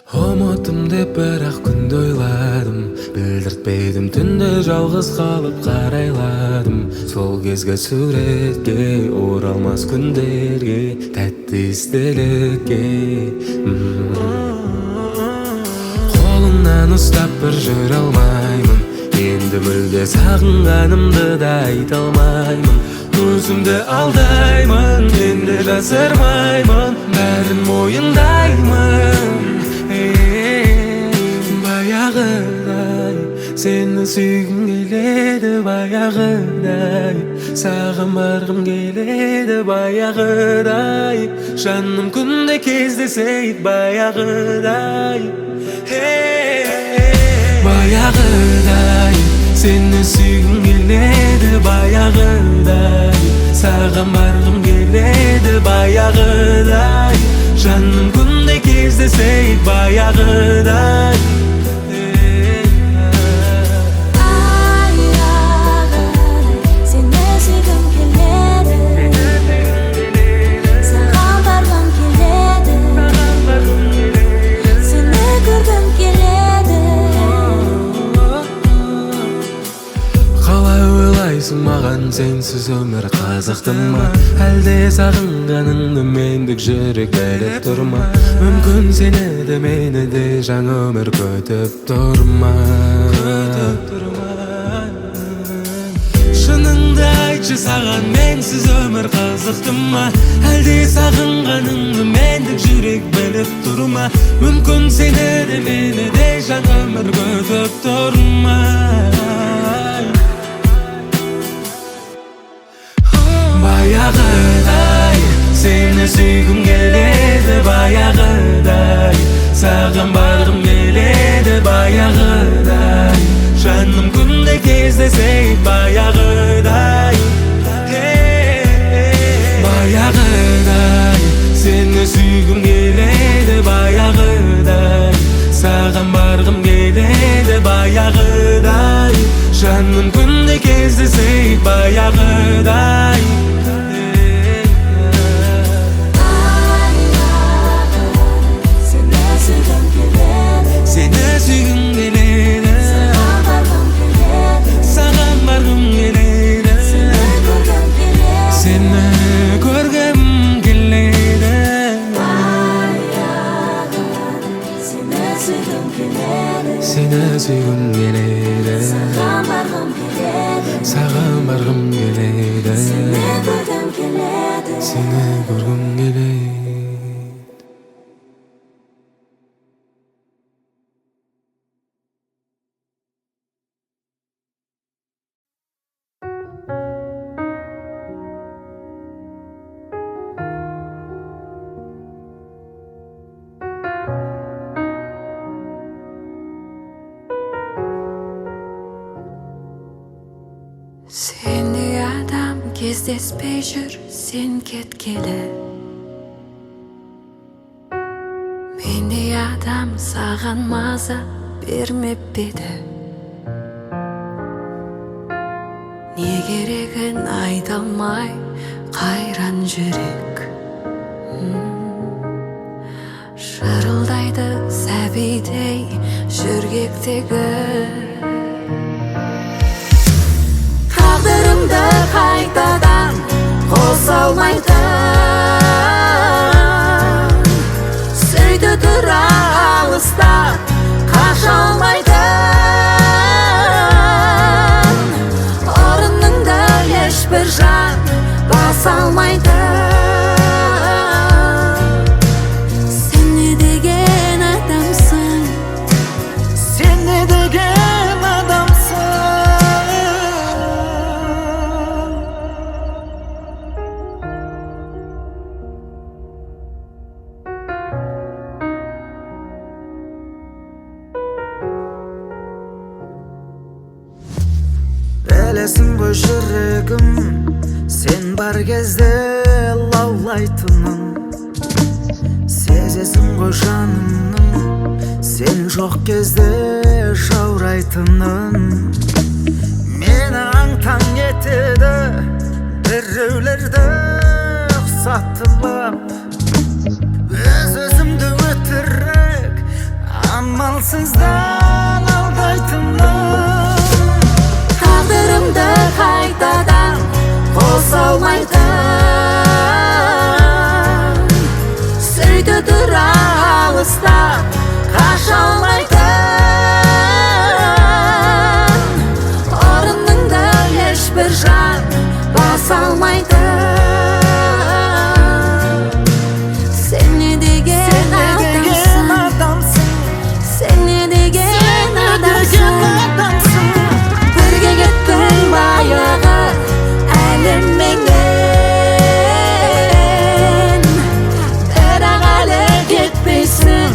Umadım dep birak күндө oyladım. Bildirtpeydim түндө жалгыз калып карайладым. Сол кезге сүретке, оралмас күндерге, тәтті истеликке. Колуңнан устап бир жүрө алмаймын. Енді мүлде сагынганымды да айта алмаймын. Өзүмдү алдаймын, енді жасырмаймын. Бәрін мойындаймын. Баягыдай сени сүйгүм келеді, баягыдай сагын баргым келеді, баягыдай жаным күндө кездесейт, баягыдай баягыдай сени сүйгүм келеді, баягыдай сагын баргым келеді, баягыдай жаным күндө кездесейт, баягыдай Маған сенсіз өмір қызықты ма? Әлде сағынғаныңды мендік жүрек біліп тұр ма? Мүмкін сені де мені де жаңа өмір күтіп тұр ма? Шыныңды айтшы, саған менсіз өмір қызықты ма? Әлде сағынғаныңды мендік жүрек біліп тұр ма? Мүмкін сені де мені де жаңа өмір күтіп тұр ма? Баягыдай сени сүйгүм келеді, баягыдай сагын баргым келеді, баягыдай жаным күндө кездесейт, баягыдай баягыдай сени сүйгүм келеді, баягыдай сагын баргым келеді, баягыдай жаным күндө кездесейт, баягыдай Seni süygüm geleydi, sağan bargım geleydi, seni görgüm geleydi. Seni adam кездеспей жүр, сен кеткелі. Мендей адам саған маза бермеп еді. Не керегін айта алмай қайран жүрек. Шырылдайды сәбидей жүргектегі. Тағдырымды қайтадан қоса алмайтын, сөйді тұра алыстап қаша алмайтын, орыныңды ешбір жан баса алмайтын. Сен не деген адамсың, сен не деген адамсың. Білесің ғой жүрегім, сен бар кезде лаулайтынын. Сезесің ғой жанымның, сен жоқ кезде жаурайтынын. Мені аң-таң етеді біреулерді ұқсатылып, өз-өзімді өтірік Ansızdan aldaytımdan Taqdirimda qaytadan qo'l solmaydan Suydi tura alısdan qarshi olmaydan O'rningda hech bir jon basolmaydan Sen ne degan odamsan Sen ne degan odamsan Birga ketding bayog'i alim mendan Biroq hali ketmaysan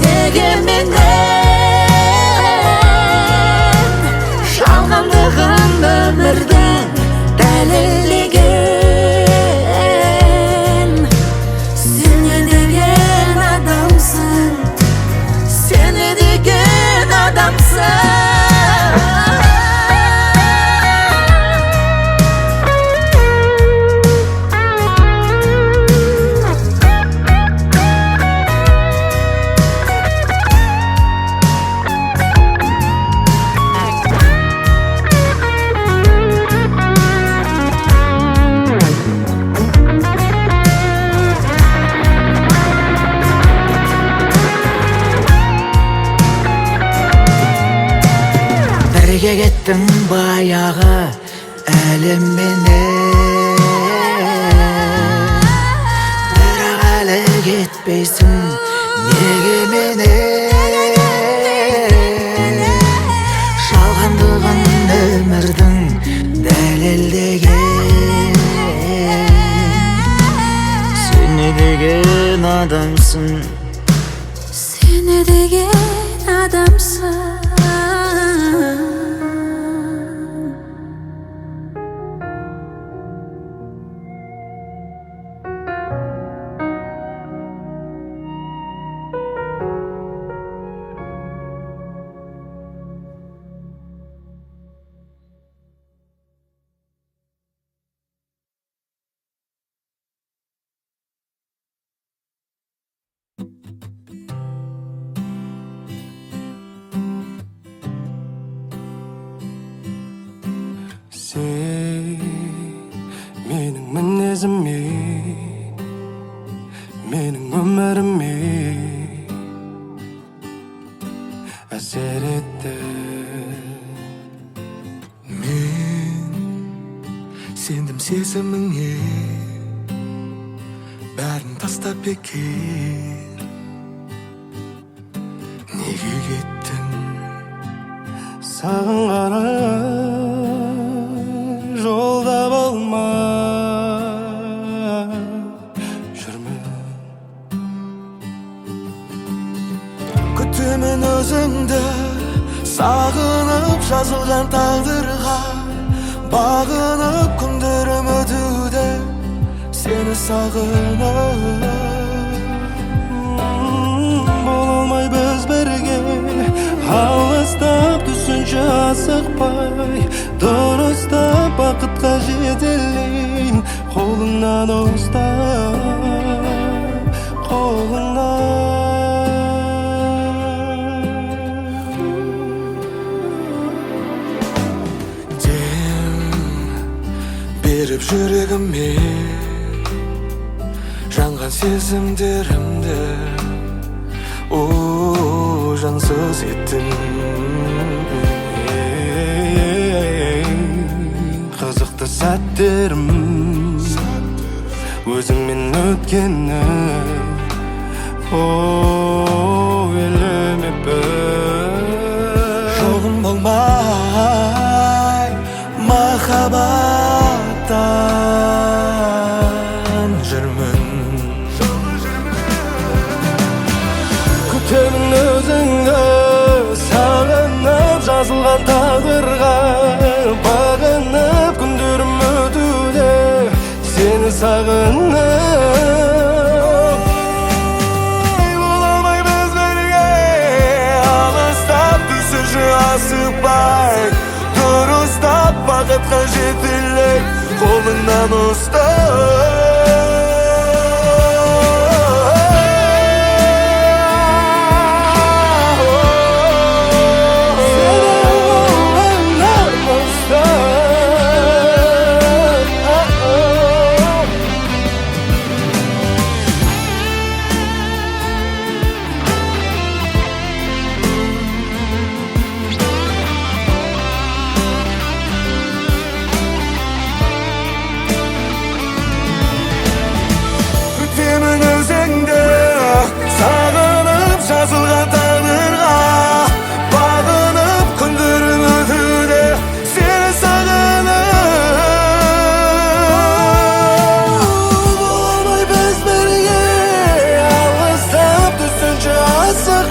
nega mendan Shalg'inlig'im umrdan dalilligin Sen ne degan odamsan Sen ne degan odamsan Birga ketdim bayağı elim mendan Biroq hali ketmaysan nega mendan Shalg'inlig'im umrdan dalilligin Sen ne degan odamsan Sen ne degan odamsan Sen mening minezimga, mening umrimga asar etdi. Men sendim sezimingga, barini tashlab bekor nega ketding? Sağın qarab yolda bolmay жүрмін Күтемін өзіңді сағынып жазылған тағдырға Бағынып күндерім өтуде сені сағынып Бола алмай біз бірге алыстап түсінше асықпай Дұрыстап бақытқа жетелейін Қолыңнан ұстап қолыңнан Дем беріп жүрегіме Жанған сезімдерімді жансыз еттің Қызықты сәттерім өзіңмен өткені елемеппін Жолым болмай махаббаттан жүрмін Күтемін өзіңді сағынып жазылған тағдырға Бағынып күндерім өтуде сені сағынып Бола алмай біз бірге алыстап түсірші асықпай Дұрыстап бақытқа жетелей қолыңнан ұстап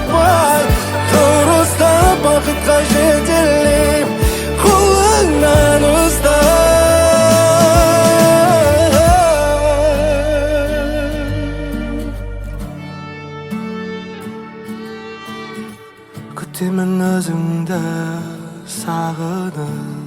бар дұрыста бақытқа жетелеп қолыңнан ұста. Күтемін өзіңді сағынып